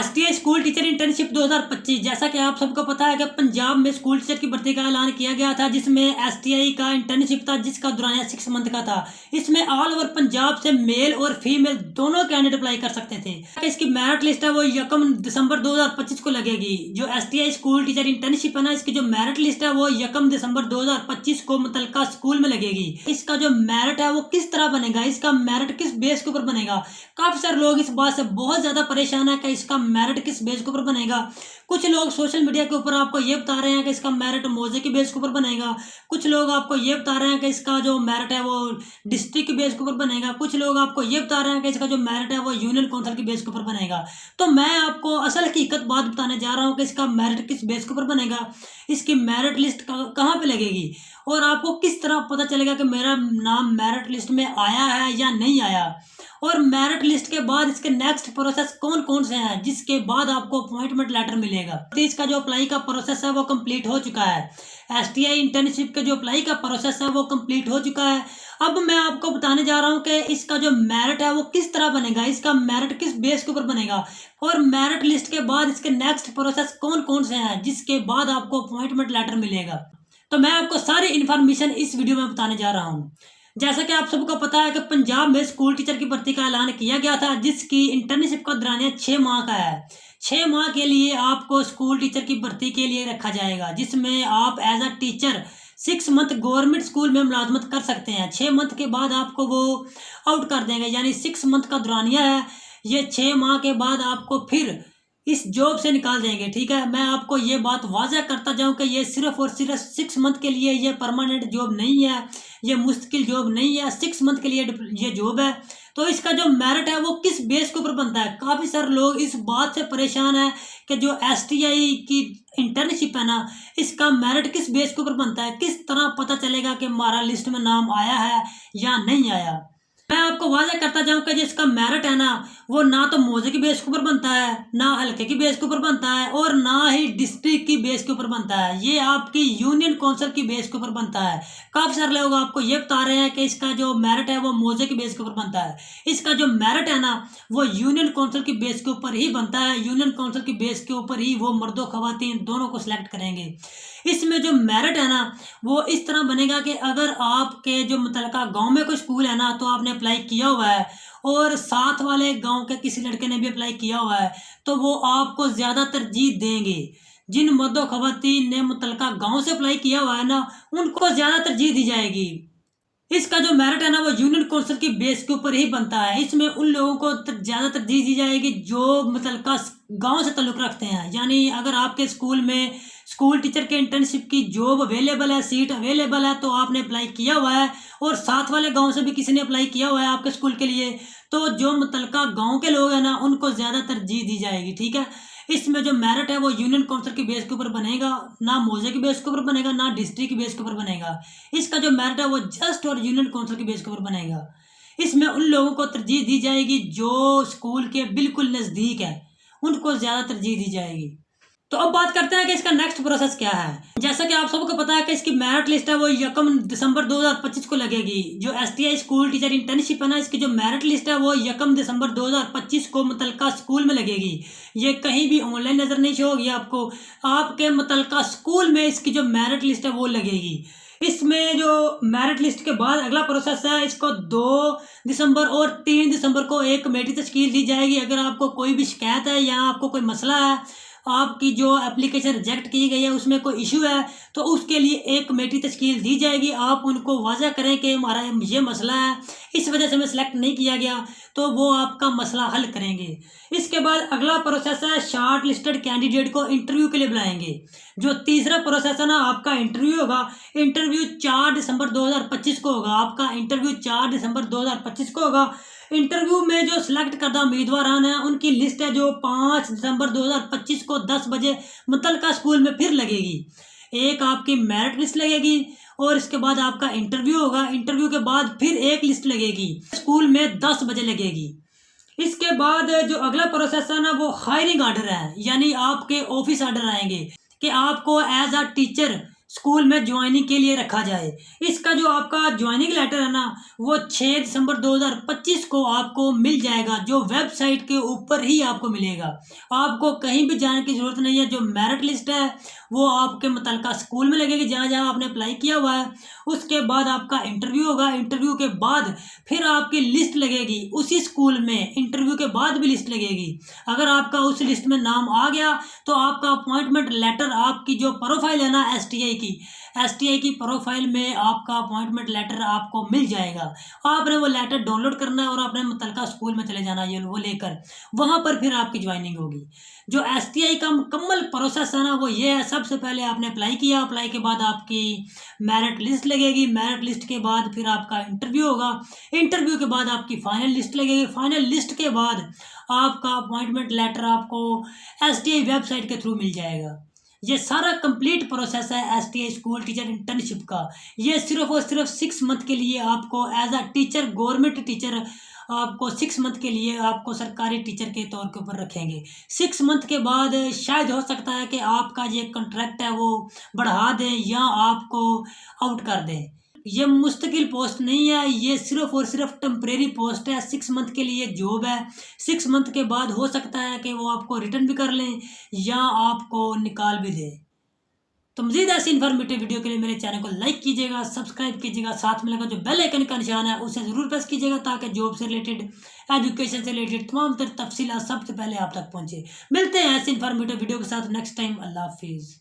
STI school teacher internship 2025। जैसा कि आप सबको पता है कि पंजाब में स्कूल टीचर की भर्ती का ऐलान किया गया था, जिसमें एसटीआई का इंटर्नशिप था, जिसका दौरानिया 6 मंथ का था। इसमें ऑल ओवर पंजाब से मेल और फीमेल दोनों कैंडिडेट अप्लाई कर सकते थे। इसकी मेरिट लिस्ट है वो 1 दिसंबर 2025 को लगेगी। जो एसटीआई स्कूल टीचर इंटर्नशिप है ना, इसकी जो मेरिट लिस्ट है वो 1 दिसंबर 2025 को मुतलका स्कूल में लगेगी। इसका जो मेरिट है वो किस तरह बनेगा, इसका मेरिट किस बेस के ऊपर बनेगा। काफी सारे लोग इस बात से बहुत ज्यादा परेशान है कि इसका मेरिट किस बेस के ऊपर बनेगा। कुछ लोग सोशल मीडिया के ऊपर आपको ये बता रहे हैं कि इसका मेरिट मौजे के बेस के ऊपर बनेगा। कुछ लोग आपको ये बता रहे हैं कि इसका जो मेरिट है वो डिस्ट्रिक्ट के बेस के ऊपर बनेगा। कुछ लोग आपको ये बता रहे हैं कि इसका जो मेरिट है वो यूनियन काउंसिल के बेस के ऊपर बनेगा। तो मैं आपको असल हकीकत बात बताने जा रहा हूँ कि इसका मेरिट किस बेस के ऊपर बनेगा, इसकी मेरिट लिस्ट कहाँ पे लगेगी और आपको किस तरह पता चलेगा कि मेरा नाम मेरिट लिस्ट में आया है या नहीं आया। और मेरिट लिस्ट के बाद इसके नेक्स्ट प्रोसेस कौन कौन से हैं, जिसके बाद आपको अपॉइंटमेंट लेटर मिलेगा। तो इसका जो अप्लाई का प्रोसेस है वो कंप्लीट हो चुका है। एसटीआई इंटर्नशिप के जो अप्लाई का प्रोसेस है वो कंप्लीट हो चुका है। अब मैं आपको बताने जा रहा हूँ कि इसका जो मेरिट है वो किस तरह बनेगा, इसका मेरिट किस बेस के ऊपर बनेगा और मेरिट लिस्ट के बाद इसके नेक्स्ट प्रोसेस कौन कौन से हैं, जिसके बाद आपको अपॉइंटमेंट लेटर मिलेगा। तो मैं आपको सारी इन्फॉर्मेशन इस वीडियो में बताने जा रहा हूँ। जैसा कि आप सबको पता है कि पंजाब में स्कूल टीचर की भर्ती का ऐलान किया गया था, जिसकी इंटर्नशिप का दौरानिया 6 माह का है। 6 माह के लिए आपको स्कूल टीचर की भर्ती के लिए रखा जाएगा, जिसमें आप as a teacher 6 month government school में मुलाजमत कर सकते हैं। 6 मंथ के बाद आपको वो आउट कर देंगे, यानी 6 मंथ का दौरानिया है। ये 6 माह के बाद आपको फिर इस जॉब से निकाल देंगे। ठीक है, मैं आपको ये बात वाज़ह करता जाऊं कि ये सिर्फ और सिर्फ 6 मंथ के लिए ये परमानेंट जॉब नहीं है, ये मुस्तकिल जॉब नहीं है, 6 मंथ के लिए ये जॉब है। तो इसका जो मेरिट है वो किस बेस के ऊपर बनता है। काफ़ी सारे लोग इस बात से परेशान है कि जो एसटीआई की इंटर्नशिप है ना, इसका मेरिट किस बेस के ऊपर बनता है, किस तरह पता चलेगा कि हमारा लिस्ट में नाम आया है या नहीं आया। मैं आपको वादा करता जाऊं कि जिसका मेरिट है ना, वो ना तो मौजे की बेस के ऊपर बनता है, ना हल्के की बेस के ऊपर बनता है और ना ही डिस्ट्रिक्ट की बेस के ऊपर बनता है। ये आपकी यूनियन काउंसिल की बेस के ऊपर बनता है। काफ़ी सारे लोग आपको ये बता रहे हैं कि इसका जो मेरिट है वो मौजे की बेस के ऊपर बनता है। इसका जो मेरिट है ना, वो यूनियन काउंसिल की बेस के ऊपर ही बनता है। यूनियन काउंसिल की बेस के ऊपर ही वो मर्दों खवातीन दोनों को सिलेक्ट करेंगे। इसमें जो मेरिट है ना, वो इस तरह बनेगा कि अगर आपके जो मुतलका गांव में कोई स्कूल है ना, तो आपने अप्लाई किया हुआ है और साथ वाले गांव के किसी लड़के ने भी अप्लाई किया हुआ है, तो वो आपको ज़्यादा तरजीह देंगे। जिन मर्दों खवातीन ने मुतलका गांव से अप्लाई किया हुआ है ना, उनको ज़्यादा तरजीह दी जाएगी। इसका जो मेरिट है ना, वो यूनियन काउंसिल की बेस के ऊपर ही बनता है। इसमें उन लोगों को ज़्यादा तरजीह दी जाएगी जो मुतलका गांव से ताल्लुक़ रखते हैं। यानी अगर आपके स्कूल में स्कूल टीचर के इंटर्नशिप की जॉब अवेलेबल है, सीट अवेलेबल है, तो आपने अप्लाई किया हुआ है और साथ वाले गांव से भी किसी ने अप्लाई किया हुआ है आपके स्कूल के लिए, तो जो मुतलका गांव के लोग हैं ना, उनको ज़्यादा तरजीह दी जाएगी। ठीक है, इसमें जो मेरिट है वो यूनियन काउंसिल की बेस के ऊपर बनेगा, ना मौजे की बेस के ऊपर बनेगा, ना डिस्ट्रिक्ट की बेस के ऊपर बनेगा। इसका जो मेरिट है वो जस्ट और यूनियन काउंसिल की बेस के ऊपर बनेगा। इसमें उन लोगों को तरजीह दी जाएगी जो स्कूल के बिल्कुल नज़दीक है, उनको ज़्यादा तरजीह दी जाएगी। तो अब बात करते हैं कि इसका नेक्स्ट प्रोसेस क्या है। जैसा कि आप सबको पता है कि इसकी मेरिट लिस्ट है वो 1 दिसंबर 2025 को लगेगी। जो एसटीआई स्कूल टीचर इंटर्नशिप है ना, इसकी जो मेरिट लिस्ट है वो 1 दिसंबर 2025 को मुतलका स्कूल में लगेगी। ये कहीं भी ऑनलाइन नज़र नहीं शो होगी आपको, आपके मुतलका स्कूल में इसकी जो मेरिट लिस्ट है वो लगेगी। इसमें जो मेरिट लिस्ट के बाद अगला प्रोसेस है, इसको 2 दिसंबर और 3 दिसंबर को एक कमेटी तश्कील दी जाएगी। अगर आपको कोई भी शिकायत है या आपको कोई मसला है, आपकी जो एप्लीकेशन रिजेक्ट की गई है उसमें कोई इशू है, तो उसके लिए एक कमेटी तश्कील दी जाएगी। आप उनको वाज़ा करें कि हमारा ये मसला है, इस वजह से हमें सेलेक्ट नहीं किया गया, तो वो आपका मसला हल करेंगे। इसके बाद अगला प्रोसेस है, शॉर्ट लिस्टेड कैंडिडेट को इंटरव्यू के लिए बुलाएंगे। जो तीसरा प्रोसेस है ना, आपका इंटरव्यू होगा। इंटरव्यू 4 दिसंबर 2025 को होगा। आपका इंटरव्यू 4 दिसंबर 2025 को होगा। इंटरव्यू में जो सिलेक्ट करदा उम्मीदवार हैं उनकी लिस्ट है जो 5 दिसंबर 2025 को 10 बजे मुतलका स्कूल में फिर लगेगी। एक आपकी मेरिट लिस्ट लगेगी और इसके बाद आपका इंटरव्यू होगा। इंटरव्यू के बाद फिर एक लिस्ट लगेगी, स्कूल में 10 बजे लगेगी। इसके बाद जो अगला प्रोसेस है ना, वो हायरिंग आर्डर है, यानी आपके ऑफिस आर्डर आएंगे कि आपको एज अ टीचर स्कूल में ज्वाइनिंग के लिए रखा जाए। इसका जो आपका ज्वाइनिंग लेटर है ना, वो 6 दिसंबर 2025 को आपको मिल जाएगा, जो वेबसाइट के ऊपर ही आपको मिलेगा। आपको कहीं भी जाने की ज़रूरत नहीं है। जो मेरिट लिस्ट है वो आपके मुतलका स्कूल में लगेगी जहाँ जहाँ आपने अप्लाई किया हुआ है। उसके बाद आपका इंटरव्यू होगा। इंटरव्यू के बाद फिर आपकी लिस्ट लगेगी उसी स्कूल में। इंटरव्यू के बाद भी लिस्ट लगेगी। अगर आपका उस लिस्ट में नाम आ गया तो आपका अपॉइंटमेंट लेटर, आपकी जो प्रोफाइल है ना एसटीआई की प्रोफाइल में आपका अपॉइंटमेंट लेटर आपको मिल जाएगा। आपने वो लेटर डाउनलोड करना है और अपने मुतलका स्कूल में चले जाना, ये वो लेकर वहाँ पर फिर आपकी ज्वाइनिंग होगी। जो एसटीआई का मुकम्मल प्रोसेस है ना, वो ये है। सबसे पहले आपने अप्लाई किया, अप्लाई के बाद आपकी मेरिट लिस्ट लगेगी। मेरिट लिस्ट के बाद फिर आपका इंटरव्यू होगा। इंटरव्यू के बाद आपकी फाइनल लिस्ट लगेगी। फाइनल लिस्ट के बाद आपका अपॉइंटमेंट लेटर आपको एसटीआई वेबसाइट के थ्रू मिल जाएगा। ये सारा कंप्लीट प्रोसेस है एसटीआई स्कूल टीचर इंटर्नशिप का। ये सिर्फ और सिर्फ 6 मंथ के लिए आपको as a teacher, government teacher, आपको 6 मंथ के लिए आपको सरकारी टीचर के तौर के ऊपर रखेंगे। 6 मंथ के बाद शायद हो सकता है कि आपका ये कॉन्ट्रैक्ट है वो बढ़ा दें या आपको आउट कर दें। ये मुस्तकिल पोस्ट नहीं है, ये सिर्फ और सिर्फ टेम्परेरी पोस्ट है। 6 मंथ के लिए जॉब है। 6 मंथ के बाद हो सकता है कि वो आपको रिटर्न भी कर लें या आपको निकाल भी दें। तो मज़ीद ऐसी इन्फॉर्मेटिव वीडियो के लिए मेरे चैनल को लाइक कीजिएगा, सब्सक्राइब कीजिएगा, साथ में लगा जो बेल आइकन का निशान है उसे ज़रूर प्रेस कीजिएगा ताकि जॉब से रिलेटेड, एजुकेशन से रिलेटेड तमाम तर तफसीलात सबसे पहले आप तक पहुँचे। मिलते हैं ऐसी इन्फॉर्मेटिव वीडियो के साथ नेक्स्ट टाइम। अल्लाह हाफिज़।